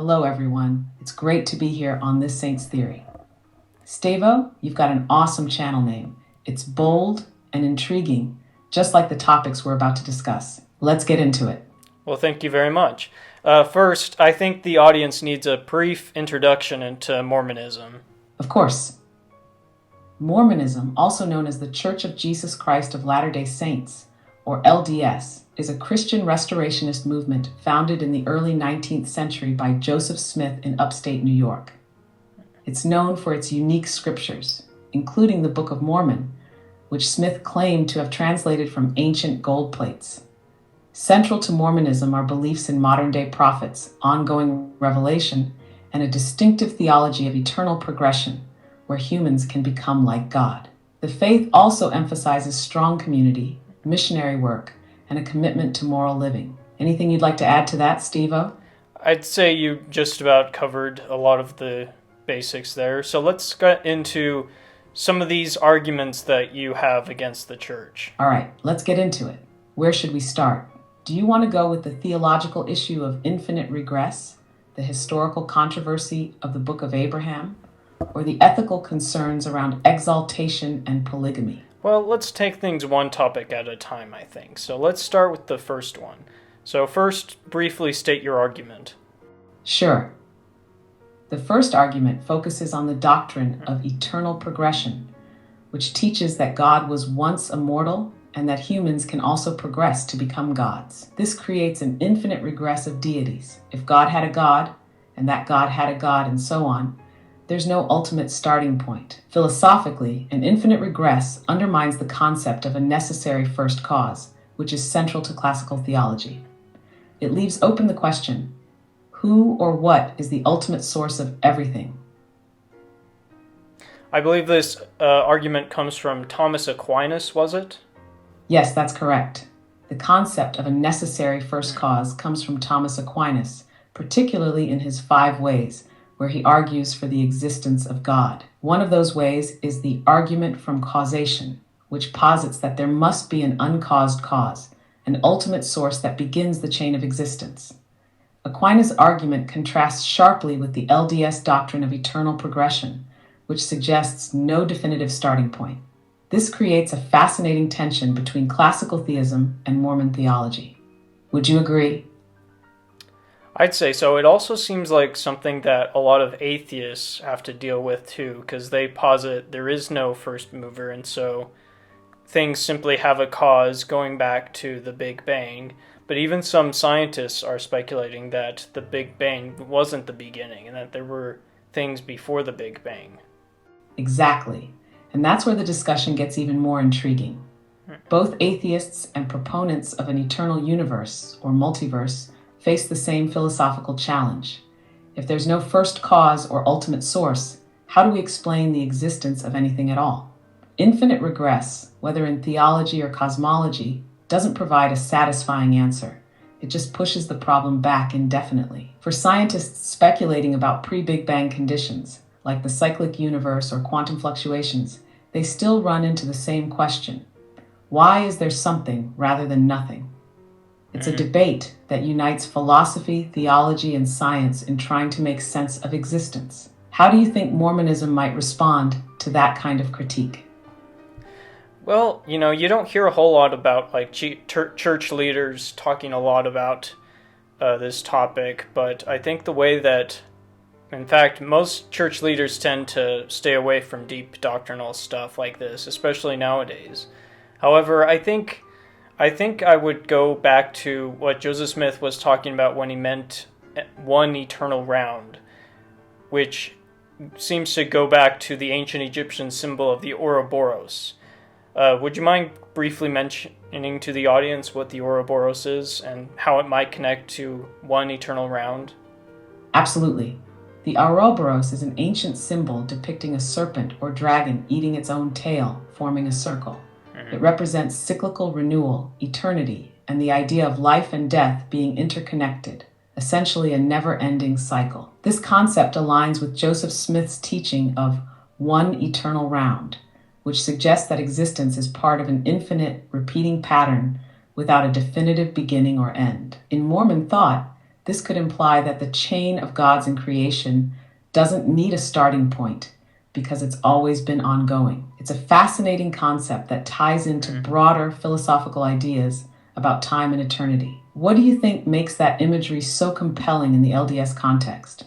Hello, everyone. It's great to be here on This Saint's Theory. Stavo, you've got an awesome channel name. It's bold and intriguing, just like the topics we're about to discuss. Let's get into it. Well, thank you very much. First, I think the audience needs a brief introduction into Mormonism. Of course. Mormonism, also known as the Church of Jesus Christ of Latter-day Saints, or LDS, is a Christian restorationist movement founded in the early 19th century by Joseph Smith in upstate New York. It's known for its unique scriptures, including the Book of Mormon, which Smith claimed to have translated from ancient gold plates. Central to Mormonism are beliefs in modern-day prophets, ongoing revelation, and a distinctive theology of eternal progression, where humans can become like God. The faith also emphasizes strong community, missionary work, and a commitment to moral living. Anything you'd like to add to that, Steve-O? I'd say you just about covered a lot of the basics there. So let's get into some of these arguments that you have against the church. All right, let's get into it. Where should we start? Do you want to go with the theological issue of infinite regress, the historical controversy of the Book of Abraham, or the ethical concerns around exaltation and polygamy? Well, let's take things one topic at a time, I think. So let's start with the first one. So first, briefly state your argument. Sure. The first argument focuses on the doctrine of eternal progression, which teaches that God was once immortal and that humans can also progress to become gods. This creates an infinite regress of deities. If God had a god, and that God had a god, and so on, there's no ultimate starting point. Philosophically, an infinite regress undermines the concept of a necessary first cause, which is central to classical theology. It leaves open the question, who or what is the ultimate source of everything? I believe this argument comes from Thomas Aquinas, was it? Yes, that's correct. The concept of a necessary first cause comes from Thomas Aquinas, particularly in his 5 ways, where he argues for the existence of God. One of those ways is the argument from causation, which posits that there must be an uncaused cause, an ultimate source that begins the chain of existence. Aquinas' argument contrasts sharply with the LDS doctrine of eternal progression, which suggests no definitive starting point. This creates a fascinating tension between classical theism and Mormon theology. Would you agree? I'd say so. It also seems like something that a lot of atheists have to deal with too, because they posit there is no first mover, and so things simply have a cause going back to the Big Bang. But even some scientists are speculating that the Big Bang wasn't the beginning, and that there were things before the Big Bang. Exactly. And that's where the discussion gets even more intriguing. Both atheists and proponents of an eternal universe, or multiverse, face the same philosophical challenge. If there's no first cause or ultimate source, how do we explain the existence of anything at all? Infinite regress, whether in theology or cosmology, doesn't provide a satisfying answer. It just pushes the problem back indefinitely. For scientists speculating about pre-Big Bang conditions, like the cyclic universe or quantum fluctuations, they still run into the same question. Why is there something rather than nothing? It's a debate that unites philosophy, theology, and science in trying to make sense of existence. How do you think Mormonism might respond to that kind of critique? Well, you don't hear a whole lot about church leaders talking a lot about this topic, but I think the way that, in fact, most church leaders tend to stay away from deep doctrinal stuff like this, especially nowadays. However, I think I would go back to what Joseph Smith was talking about when he meant one eternal round, which seems to go back to the ancient Egyptian symbol of the Ouroboros. Would you mind briefly mentioning to the audience what the Ouroboros is and how it might connect to one eternal round? Absolutely. The Ouroboros is an ancient symbol depicting a serpent or dragon eating its own tail, forming a circle. It represents cyclical renewal, eternity, and the idea of life and death being interconnected, essentially a never-ending cycle. This concept aligns with Joseph Smith's teaching of one eternal round, which suggests that existence is part of an infinite, repeating pattern without a definitive beginning or end. In Mormon thought, This could imply that the chain of gods in creation doesn't need a starting point because it's always been ongoing. It's a fascinating concept that ties into broader philosophical ideas about time and eternity. What do you think makes that imagery so compelling in the LDS context?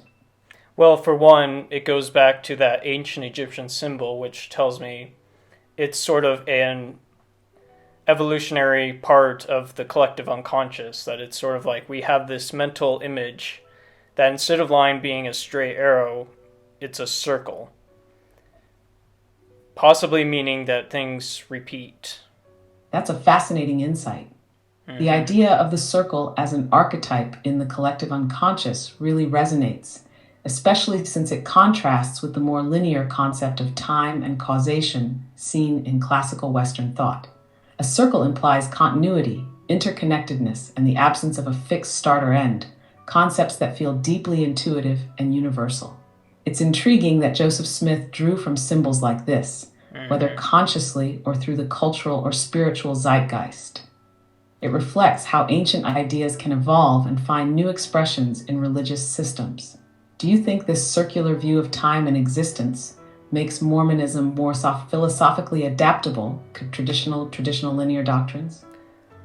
Well, for one, it goes back to that ancient Egyptian symbol, which tells me it's sort of an evolutionary part of the collective unconscious, that it's sort of like we have this mental image that instead of line being a straight arrow, it's a circle. Possibly meaning that things repeat. That's a fascinating insight. The idea of the circle as an archetype in the collective unconscious really resonates, especially since it contrasts with the more linear concept of time and causation seen in classical Western thought. A circle implies continuity, interconnectedness, and the absence of a fixed start or end, concepts that feel deeply intuitive and universal. It's intriguing that Joseph Smith drew from symbols like this, whether consciously or through the cultural or spiritual zeitgeist. It reflects how ancient ideas can evolve and find new expressions in religious systems. Do you think this circular view of time and existence makes Mormonism more philosophically adaptable to traditional linear doctrines?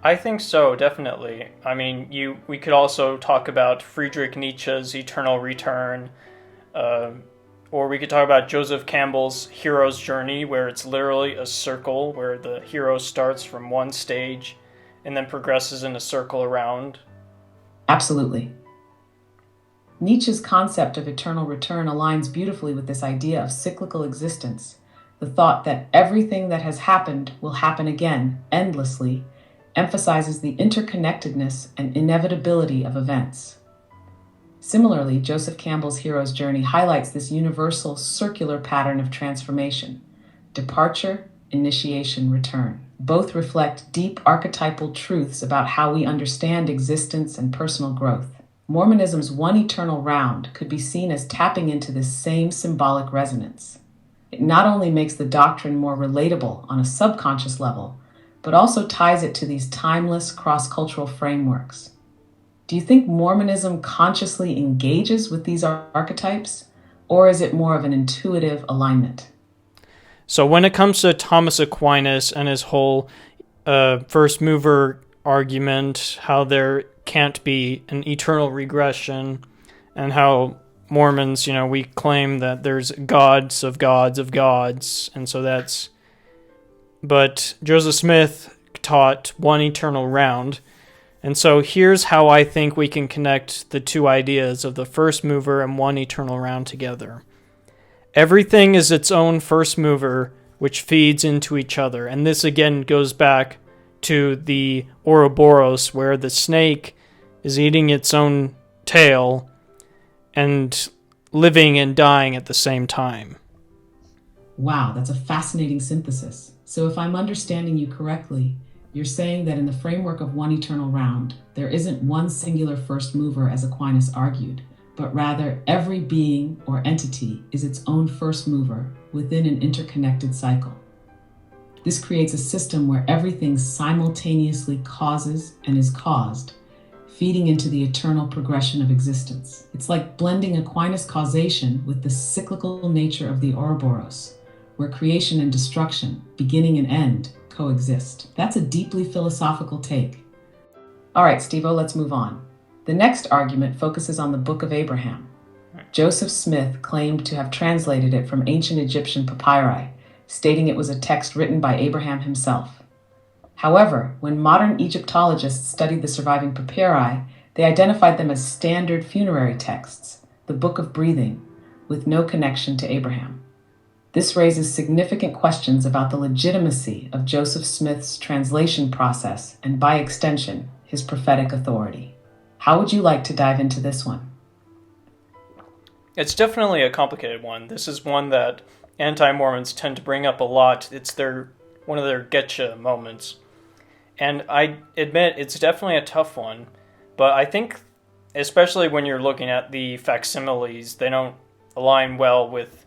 I think so, definitely. I mean, we could also talk about Friedrich Nietzsche's Eternal Return, or we could talk about Joseph Campbell's hero's journey, where it's literally a circle where the hero starts from one stage and then progresses in a circle around. Absolutely. Nietzsche's concept of eternal return aligns beautifully with this idea of cyclical existence, the thought that everything that has happened will happen again, endlessly, emphasizes the interconnectedness and inevitability of events. Similarly, Joseph Campbell's hero's journey highlights this universal circular pattern of transformation: departure, initiation, return. Both reflect deep archetypal truths about how we understand existence and personal growth. Mormonism's one eternal round could be seen as tapping into this same symbolic resonance. It not only makes the doctrine more relatable on a subconscious level, but also ties it to these timeless cross-cultural frameworks. Do you think Mormonism consciously engages with these archetypes, or is it more of an intuitive alignment? So when it comes to Thomas Aquinas and his whole first mover argument, how there can't be an eternal regression, and how Mormons, we claim that there's gods of gods of gods, and so that's... But Joseph Smith taught one eternal round, and so here's how I think we can connect the two ideas of the first mover and one eternal round together. Everything is its own first mover, which feeds into each other. And this again goes back to the Ouroboros, where the snake is eating its own tail and living and dying at the same time. Wow, that's a fascinating synthesis. So if I'm understanding you correctly, you're saying that in the framework of one eternal round, there isn't one singular first mover as Aquinas argued, but rather every being or entity is its own first mover within an interconnected cycle. This creates a system where everything simultaneously causes and is caused, feeding into the eternal progression of existence. It's like blending Aquinas causation with the cyclical nature of the Ouroboros, where creation and destruction, beginning and end, coexist. That's a deeply philosophical take. All right, Steve-O, let's move on. The next argument focuses on the Book of Abraham. Joseph Smith claimed to have translated it from ancient Egyptian papyri, stating it was a text written by Abraham himself. However, when modern Egyptologists studied the surviving papyri, they identified them as standard funerary texts, the Book of Breathing, with no connection to Abraham. This raises significant questions about the legitimacy of Joseph Smith's translation process and, by extension, his prophetic authority. How would you like to dive into this one? It's definitely a complicated one. This is one that anti-Mormons tend to bring up a lot. It's one of their getcha moments. And I admit it's definitely a tough one, but I think, especially when you're looking at the facsimiles, they don't align well with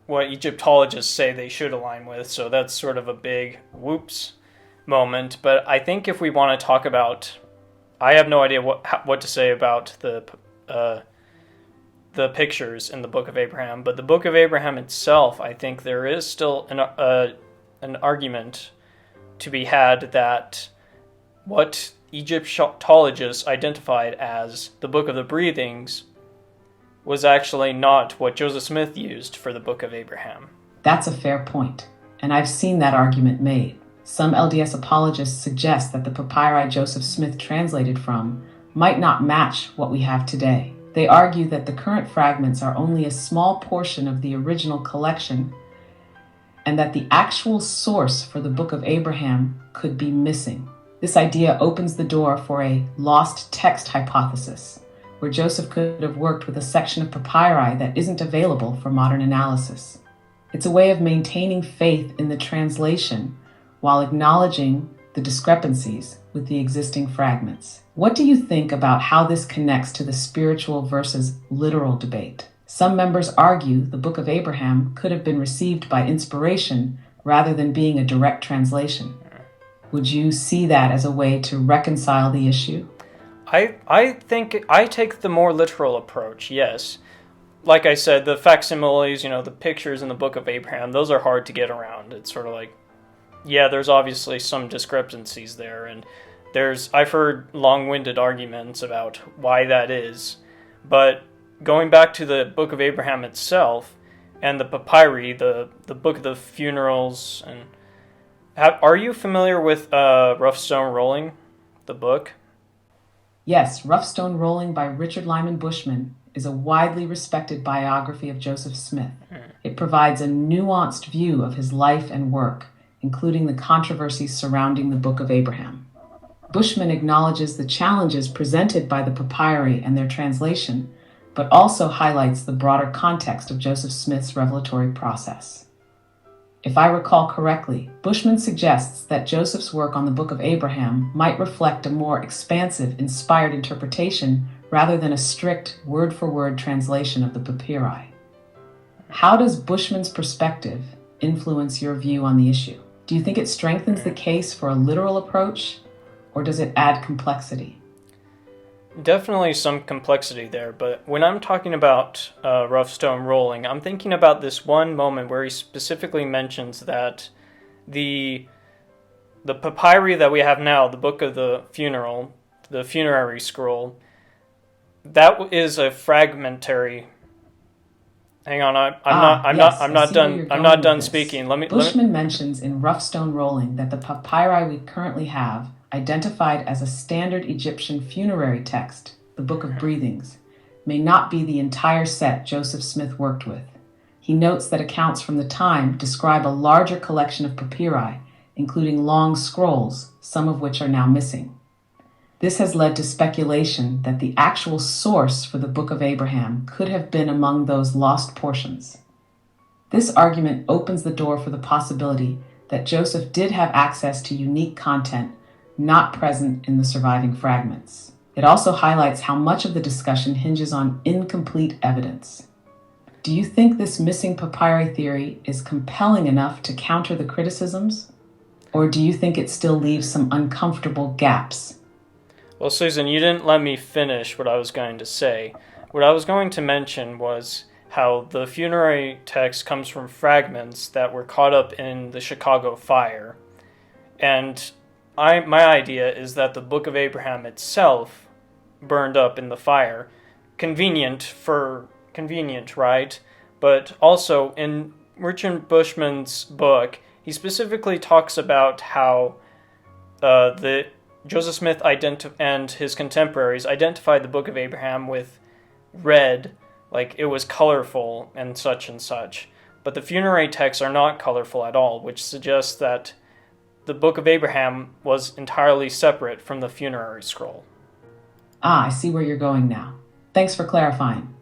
what Egyptologists say they should align with, so that's sort of a big whoops moment. But I think if we want to talk about I have no idea what to say about the pictures in the Book of Abraham, but the Book of Abraham itself, I think there is still an argument to be had that what Egyptologists identified as the Book of the Breathings was actually not what Joseph Smith used for the Book of Abraham. That's a fair point, and I've seen that argument made. Some LDS apologists suggest that the papyri Joseph Smith translated from might not match what we have today. They argue that the current fragments are only a small portion of the original collection and that the actual source for the Book of Abraham could be missing. This idea opens the door for a lost text hypothesis, where Joseph could have worked with a section of papyri that isn't available for modern analysis. It's a way of maintaining faith in the translation while acknowledging the discrepancies with the existing fragments. What do you think about how this connects to the spiritual versus literal debate? Some members argue the Book of Abraham could have been received by inspiration rather than being a direct translation. Would you see that as a way to reconcile the issue? I think I take the more literal approach, yes. Like I said, the facsimiles, the pictures in the Book of Abraham, those are hard to get around. It's sort of like, yeah, there's obviously some discrepancies there, and I've heard long-winded arguments about why that is, but going back to the Book of Abraham itself and the papyri, the Book of the Funerals, and are you familiar with Rough Stone Rolling, the book? Yes, Rough Stone Rolling by Richard Lyman Bushman is a widely respected biography of Joseph Smith. It provides a nuanced view of his life and work, including the controversies surrounding the Book of Abraham. Bushman acknowledges the challenges presented by the papyri and their translation, but also highlights the broader context of Joseph Smith's revelatory process. If I recall correctly, Bushman suggests that Joseph's work on the Book of Abraham might reflect a more expansive, inspired interpretation rather than a strict, word-for-word translation of the papyri. How does Bushman's perspective influence your view on the issue? Do you think it strengthens the case for a literal approach, or does it add complexity? Definitely some complexity there, but when I'm talking about Rough Stone Rolling, I'm thinking about this one moment where he specifically mentions that the papyri that we have now, the Book of the funerary scroll, that is a fragmentary. Hang on, I'm not done speaking. Bushman mentions in Rough Stone Rolling that the papyri we currently have, identified as a standard Egyptian funerary text, the Book of Breathings, may not be the entire set Joseph Smith worked with. He notes that accounts from the time describe a larger collection of papyri, including long scrolls, some of which are now missing. This has led to speculation that the actual source for the Book of Abraham could have been among those lost portions. This argument opens the door for the possibility that Joseph did have access to unique content not present in the surviving fragments. It also highlights how much of the discussion hinges on incomplete evidence. Do you think this missing papyri theory is compelling enough to counter the criticisms? Or do you think it still leaves some uncomfortable gaps? Well, Susan, you didn't let me finish what I was going to say. What I was going to mention was how the funerary text comes from fragments that were caught up in the Chicago fire. And my idea is that the Book of Abraham itself burned up in the fire. Convenient, right? But also in Richard Bushman's book, he specifically talks about how Joseph Smith and his contemporaries identified the Book of Abraham with red, like it was colorful and such. But the funerary texts are not colorful at all, which suggests that the Book of Abraham was entirely separate from the funerary scroll. I see where you're going now. Thanks for clarifying.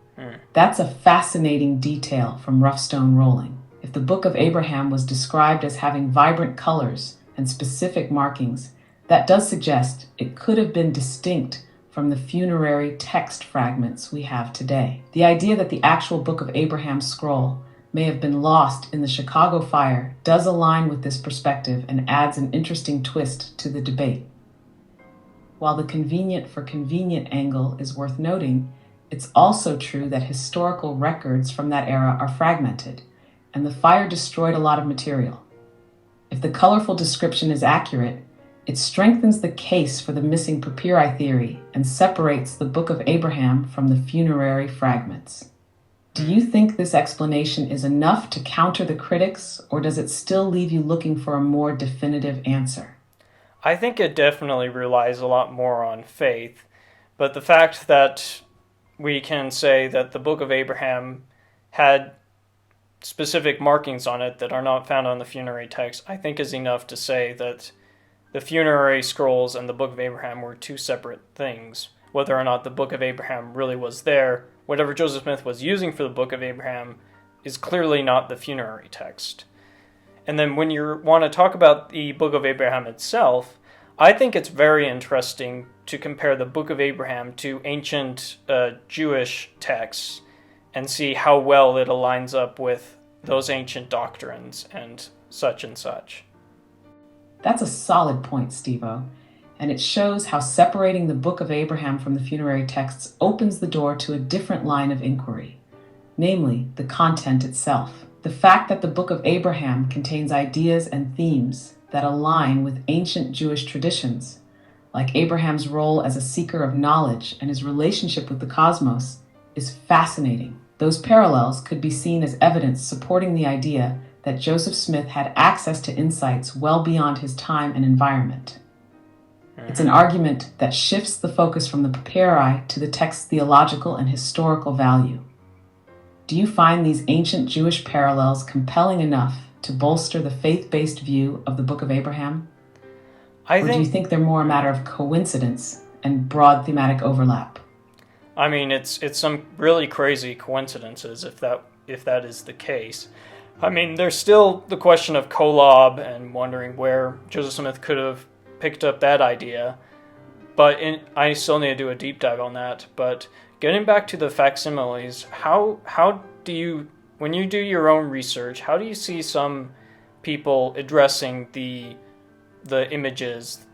That's a fascinating detail from Rough Stone Rolling. If the Book of Abraham was described as having vibrant colors and specific markings, that does suggest it could have been distinct from the funerary text fragments we have today. The idea that the actual Book of Abraham scroll may have been lost in the Chicago fire does align with this perspective and adds an interesting twist to the debate. While the convenient for convenient angle is worth noting, it's also true that historical records from that era are fragmented, and the fire destroyed a lot of material. If the colorful description is accurate, it strengthens the case for the missing papyri theory and separates the Book of Abraham from the funerary fragments. Do you think this explanation is enough to counter the critics, or does it still leave you looking for a more definitive answer? I think it definitely relies a lot more on faith, but the fact that we can say that the Book of Abraham had specific markings on it that are not found on the funerary text, I think is enough to say that the funerary scrolls and the Book of Abraham were two separate things. Whether or not the Book of Abraham really was there, whatever Joseph Smith was using for the Book of Abraham is clearly not the funerary text. And then when you want to talk about the Book of Abraham itself, I think it's very interesting to compare the Book of Abraham to ancient Jewish texts and see how well it aligns up with those ancient doctrines and such and such. That's a solid point, Steve-O, and it shows how separating the Book of Abraham from the funerary texts opens the door to a different line of inquiry, namely the content itself. The fact that the Book of Abraham contains ideas and themes that align with ancient Jewish traditions, like Abraham's role as a seeker of knowledge and his relationship with the cosmos, is fascinating. Those parallels could be seen as evidence supporting the idea that Joseph Smith had access to insights well beyond his time and environment. It's an argument that shifts the focus from the papyri to the text's theological and historical value. Do you find these ancient Jewish parallels compelling enough to bolster the faith-based view of the Book of Abraham? Or do you think they're more a matter of coincidence and broad thematic overlap? I mean, it's some really crazy coincidences if that is the case. I mean, there's still the question of kolob and wondering where Joseph Smith could have picked up that idea, but I still need to do a deep dive on that. But getting back to the facsimiles, how do you, when you do your own research, how do you see some people addressing the images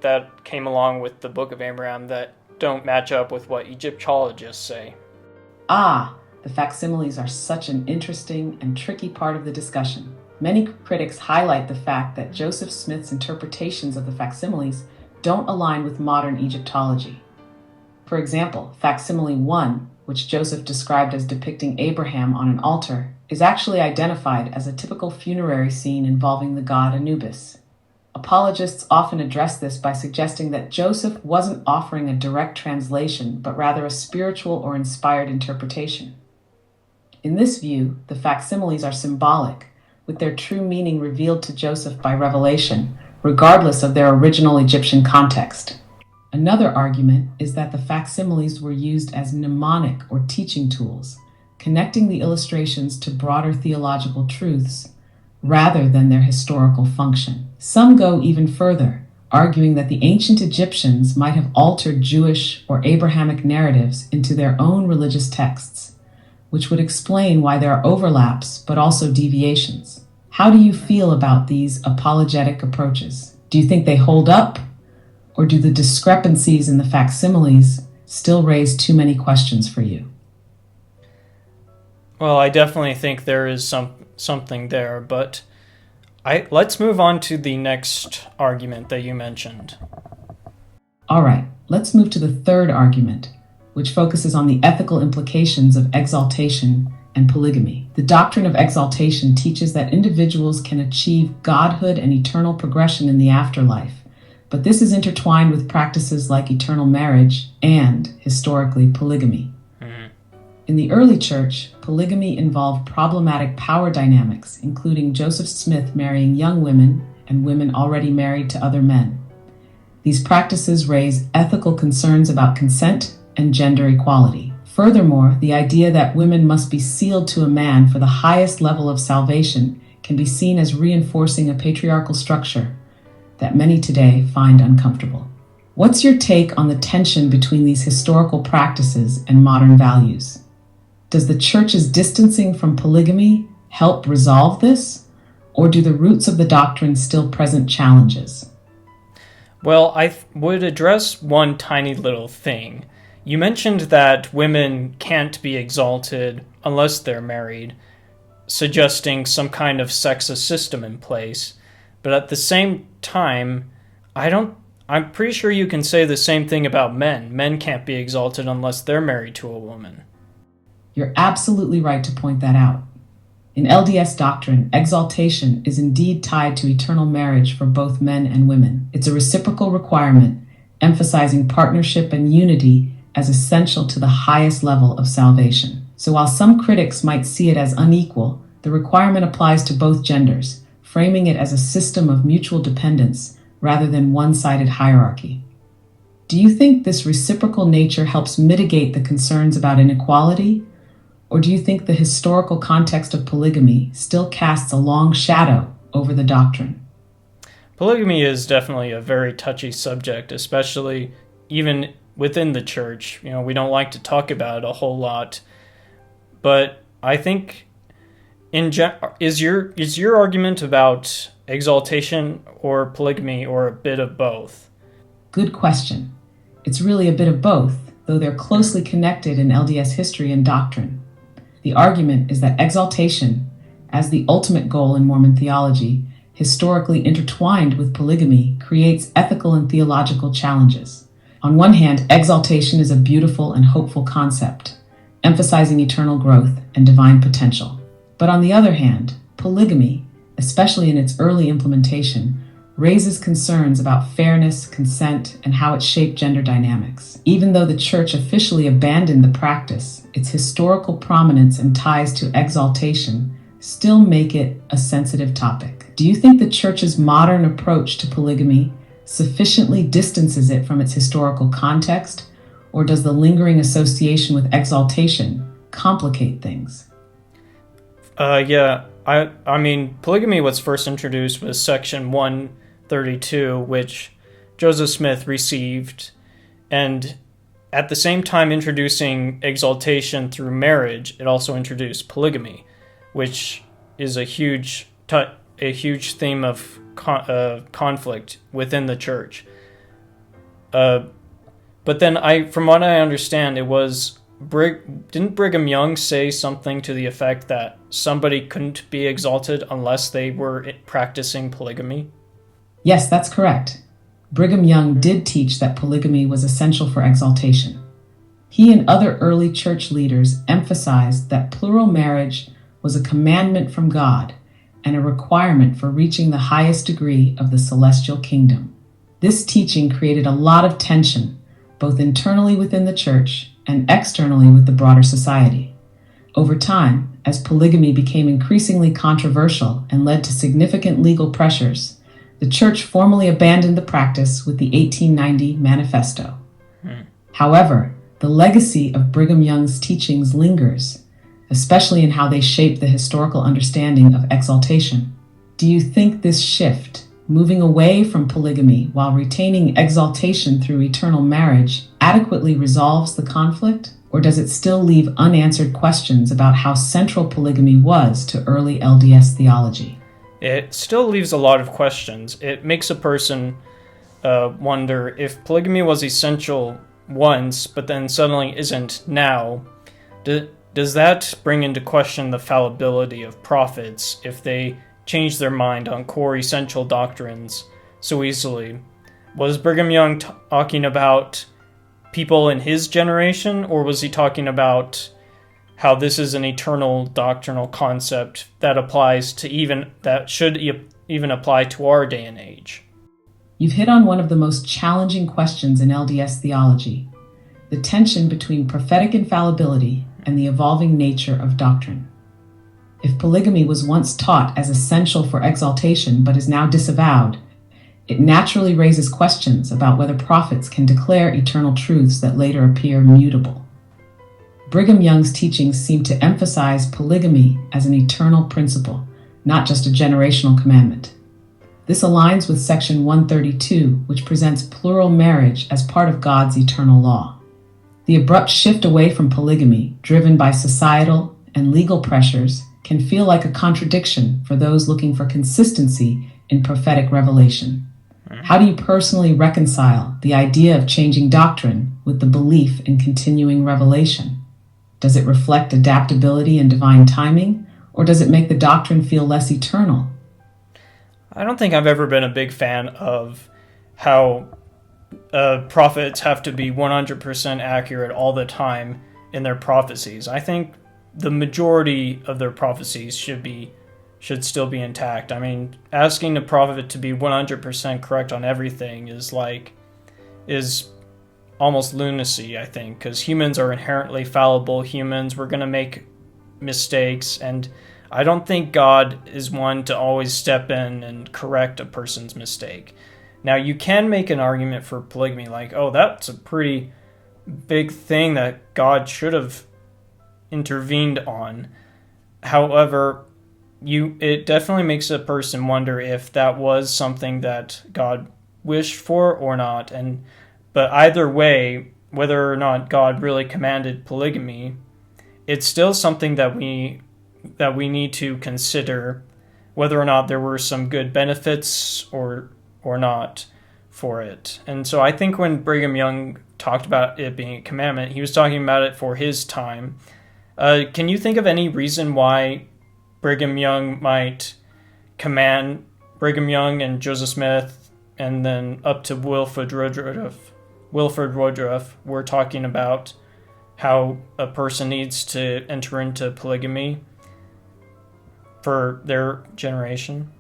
that came along with the Book of Abraham that don't match up with what Egyptologists say? The facsimiles are such an interesting and tricky part of the discussion. Many critics highlight the fact that Joseph Smith's interpretations of the facsimiles don't align with modern Egyptology. For example, facsimile 1, which Joseph described as depicting Abraham on an altar, is actually identified as a typical funerary scene involving the god Anubis. Apologists often address this by suggesting that Joseph wasn't offering a direct translation, but rather a spiritual or inspired interpretation. In this view, the facsimiles are symbolic, with their true meaning revealed to Joseph by revelation, regardless of their original Egyptian context. Another argument is that the facsimiles were used as mnemonic or teaching tools, connecting the illustrations to broader theological truths rather than their historical function. Some go even further, arguing that the ancient Egyptians might have altered Jewish or Abrahamic narratives into their own religious texts, which would explain why there are overlaps but also deviations. How do you feel about these apologetic approaches? Do you think they hold up? Or do the discrepancies in the facsimiles still raise too many questions for you? Well, I definitely think there is something there, but let's move on to the next argument that you mentioned. All right, let's move to the third argument, which focuses on the ethical implications of exaltation and polygamy. The doctrine of exaltation teaches that individuals can achieve godhood and eternal progression in the afterlife, but this is intertwined with practices like eternal marriage and, historically, polygamy. In the early church, polygamy involved problematic power dynamics, including Joseph Smith marrying young women and women already married to other men. These practices raise ethical concerns about consent and gender equality. Furthermore, the idea that women must be sealed to a man for the highest level of salvation can be seen as reinforcing a patriarchal structure that many today find uncomfortable. What's your take on the tension between these historical practices and modern values? Does the church's distancing from polygamy help resolve this, or do the roots of the doctrine still present challenges? Well, would address one tiny little thing. You mentioned that women can't be exalted unless they're married, suggesting some kind of sexist system in place. But at the same time, I'm pretty sure you can say the same thing about men. Men can't be exalted unless they're married to a woman. You're absolutely right to point that out. In LDS doctrine, exaltation is indeed tied to eternal marriage for both men and women. It's a reciprocal requirement, emphasizing partnership and unity as essential to the highest level of salvation. So while some critics might see it as unequal, the requirement applies to both genders, framing it as a system of mutual dependence rather than one-sided hierarchy. Do you think this reciprocal nature helps mitigate the concerns about inequality? Or do you think the historical context of polygamy still casts a long shadow over the doctrine? Polygamy is definitely a very touchy subject, especially even within the church. We don't like to talk about it a whole lot. But I think is your argument about exaltation or polygamy or a bit of both? Good question. It's really a bit of both, though they're closely connected in LDS history and doctrine. The argument is that exaltation, as the ultimate goal in Mormon theology, historically intertwined with polygamy, creates ethical and theological challenges. On one hand, exaltation is a beautiful and hopeful concept, emphasizing eternal growth and divine potential. But on the other hand, polygamy, especially in its early implementation, raises concerns about fairness, consent, and how it shaped gender dynamics. Even though the church officially abandoned the practice, its historical prominence and ties to exaltation still make it a sensitive topic. Do you think the church's modern approach to polygamy sufficiently distances it from its historical context, or does the lingering association with exaltation complicate things? I mean, polygamy was first introduced with Section 132, which Joseph Smith received, and at the same time introducing exaltation through marriage, it also introduced polygamy, which is a huge theme of conflict within the church. But then, from what I understand, it was didn't Brigham Young say something to the effect that somebody couldn't be exalted unless they were practicing polygamy? Yes, that's correct. Brigham Young did teach that polygamy was essential for exaltation. He and other early church leaders emphasized that plural marriage was a commandment from God and a requirement for reaching the highest degree of the celestial kingdom. This teaching created a lot of tension, both internally within the church and externally with the broader society. Over time, as polygamy became increasingly controversial and led to significant legal pressures, the church formally abandoned the practice with the 1890 Manifesto. However, the legacy of Brigham Young's teachings lingers, especially in how they shape the historical understanding of exaltation. Do you think this shift, moving away from polygamy while retaining exaltation through eternal marriage, adequately resolves the conflict? Or does it still leave unanswered questions about how central polygamy was to early LDS theology? It still leaves a lot of questions. It makes a person wonder if polygamy was essential once, but then suddenly isn't now. Does that bring into question the fallibility of prophets if they change their mind on core essential doctrines so easily? Was Brigham Young talking about people in his generation, or was he talking about how this is an eternal doctrinal concept that applies to that should even apply to our day and age? You've hit on one of the most challenging questions in LDS theology, the tension between prophetic infallibility and the evolving nature of doctrine. If polygamy was once taught as essential for exaltation but is now disavowed, it naturally raises questions about whether prophets can declare eternal truths that later appear mutable. Brigham Young's teachings seem to emphasize polygamy as an eternal principle, not just a generational commandment. This aligns with Section 132, which presents plural marriage as part of God's eternal law. The abrupt shift away from polygamy, driven by societal and legal pressures, can feel like a contradiction for those looking for consistency in prophetic revelation. How do you personally reconcile the idea of changing doctrine with the belief in continuing revelation? Does it reflect adaptability and divine timing, or does it make the doctrine feel less eternal? I don't think I've ever been a big fan of how prophets have to be 100% accurate all the time in their prophecies. I think the majority of their prophecies should still be intact. I mean, asking a prophet to be 100% correct on everything is almost lunacy, I think, because humans are inherently fallible. We're going to make mistakes, and I don't think God is one to always step in and correct a person's mistake. Now, you can make an argument for polygamy, like, oh, that's a pretty big thing that God should have intervened on. However, it definitely makes a person wonder if that was something that God wished for or not. But either way, whether or not God really commanded polygamy, it's still something that we need to consider, whether or not there were some good benefits or not for it. And so I think when Brigham Young talked about it being a commandment, he was talking about it for his time. Can you think of any reason why Brigham Young might command? Brigham Young and Joseph Smith, and then up to Wilford Woodruff were talking about how a person needs to enter into polygamy for their generation.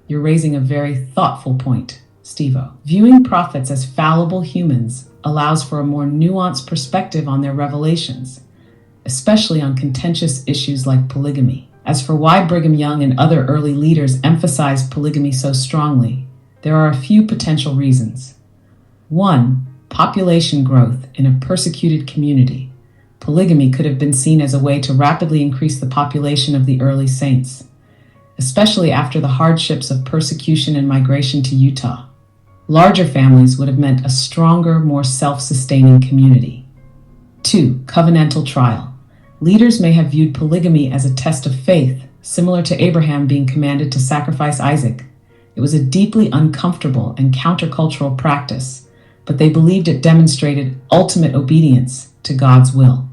You're raising a very thoughtful point, Steve-O. Viewing prophets as fallible humans allows for a more nuanced perspective on their revelations, especially on contentious issues like polygamy. As for why Brigham Young and other early leaders emphasized polygamy so strongly, there are a few potential reasons. 1. Population growth in a persecuted community. Polygamy could have been seen as a way to rapidly increase the population of the early saints, especially after the hardships of persecution and migration to Utah. Larger families would have meant a stronger, more self-sustaining community. 2. Covenantal trial. Leaders may have viewed polygamy as a test of faith, similar to Abraham being commanded to sacrifice Isaac. It was a deeply uncomfortable and countercultural practice, but they believed it demonstrated ultimate obedience to God's will.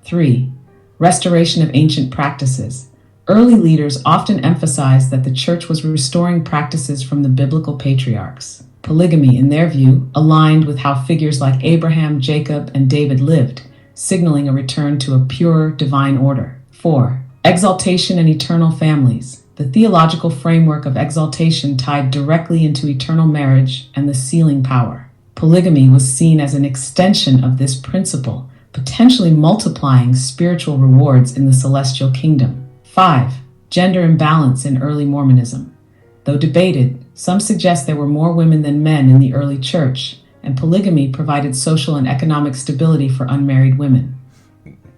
3. Restoration of ancient practices. Early leaders often emphasized that the church was restoring practices from the biblical patriarchs. Polygamy, in their view, aligned with how figures like Abraham, Jacob, and David lived, signaling a return to a pure divine order. 4. Exaltation and eternal families. The theological framework of exaltation tied directly into eternal marriage and the sealing power. Polygamy was seen as an extension of this principle, potentially multiplying spiritual rewards in the celestial kingdom. 5. Gender imbalance in early Mormonism. Though debated, some suggest there were more women than men in the early church, and polygamy provided social and economic stability for unmarried women.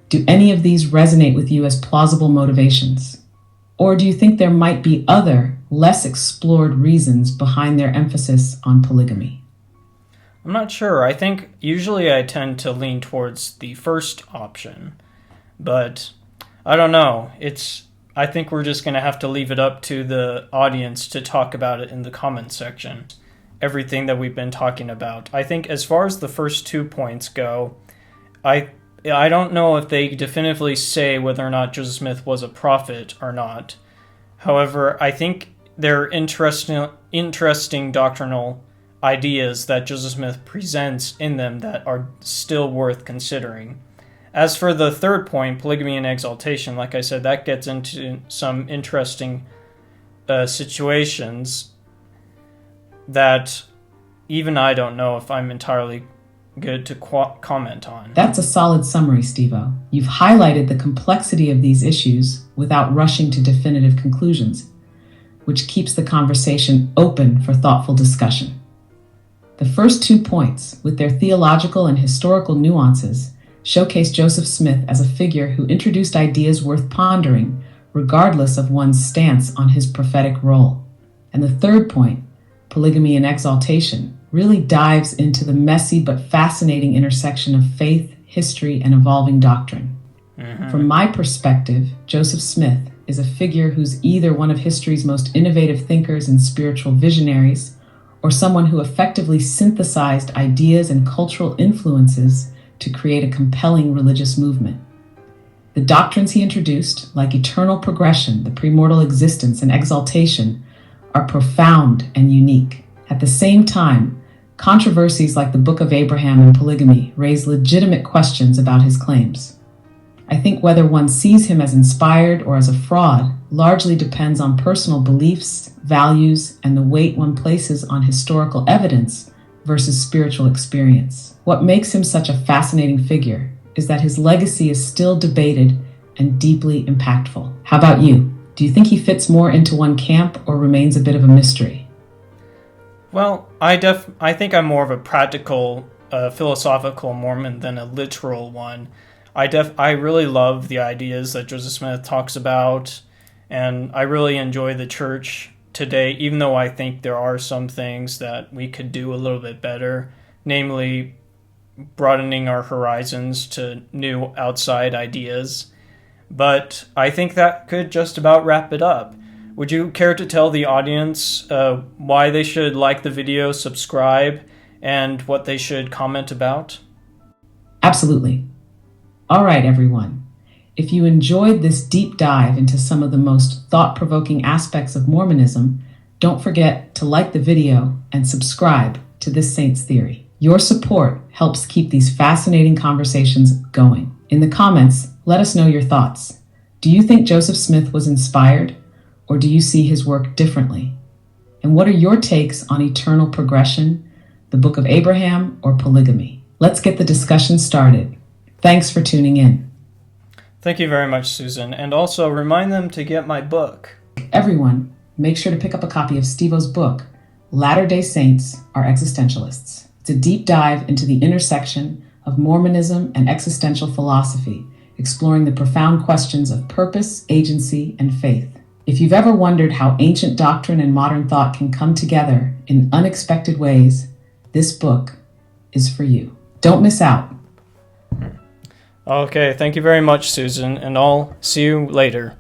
Do any of these resonate with you as plausible motivations? Or do you think there might be other, less explored reasons behind their emphasis on polygamy? I'm not sure. I think usually I tend to lean towards the first option, but I don't know. I think we're just going to have to leave it up to the audience to talk about it in the comments section. Everything that we've been talking about. I think as far as the first 2 points go, I don't know if they definitively say whether or not Joseph Smith was a prophet or not. However, I think there are interesting doctrinal ideas that Joseph Smith presents in them that are still worth considering. As for the third point, polygamy and exaltation, like I said, that gets into some interesting situations that even I don't know if I'm entirely good to comment on. That's a solid summary, Steve-O. You've highlighted the complexity of these issues without rushing to definitive conclusions, which keeps the conversation open for thoughtful discussion. The first 2 points, with their theological and historical nuances, showcase Joseph Smith as a figure who introduced ideas worth pondering, regardless of one's stance on his prophetic role. And the third point, polygamy and exaltation, really dives into the messy but fascinating intersection of faith, history, and evolving doctrine. From my perspective, Joseph Smith is a figure who's either one of history's most innovative thinkers and spiritual visionaries, or someone who effectively synthesized ideas and cultural influences to create a compelling religious movement. The doctrines he introduced, like eternal progression, the premortal existence, and exaltation, are profound and unique. At the same time, controversies like the Book of Abraham and polygamy raise legitimate questions about his claims. I think whether one sees him as inspired or as a fraud largely depends on personal beliefs, values, and the weight one places on historical evidence versus spiritual experience. What makes him such a fascinating figure is that his legacy is still debated and deeply impactful. How about you? Do you think he fits more into one camp or remains a bit of a mystery? Well, I think I'm more of a practical, philosophical Mormon than a literal one. I really love the ideas that Joseph Smith talks about, and I really enjoy the church today, even though I think there are some things that we could do a little bit better, namely broadening our horizons to new outside ideas. But I think that could just about wrap it up. Would you care to tell the audience why they should like the video, subscribe, and what they should comment about? Absolutely. All right, everyone. If you enjoyed this deep dive into some of the most thought-provoking aspects of Mormonism, don't forget to like the video and subscribe to This Saint's Theory. Your support helps keep these fascinating conversations going. In the comments, let us know your thoughts. Do you think Joseph Smith was inspired, or do you see his work differently? And what are your takes on eternal progression, the Book of Abraham, or polygamy? Let's get the discussion started. Thanks for tuning in. Thank you very much, Susan. And also remind them to get my book. Everyone, make sure to pick up a copy of Steve-O's book, Latter-day Saints Are Existentialists. It's a deep dive into the intersection of Mormonism and existential philosophy, exploring the profound questions of purpose, agency, and faith. If you've ever wondered how ancient doctrine and modern thought can come together in unexpected ways, this book is for you. Don't miss out. Okay, thank you very much, Susan, and I'll see you later.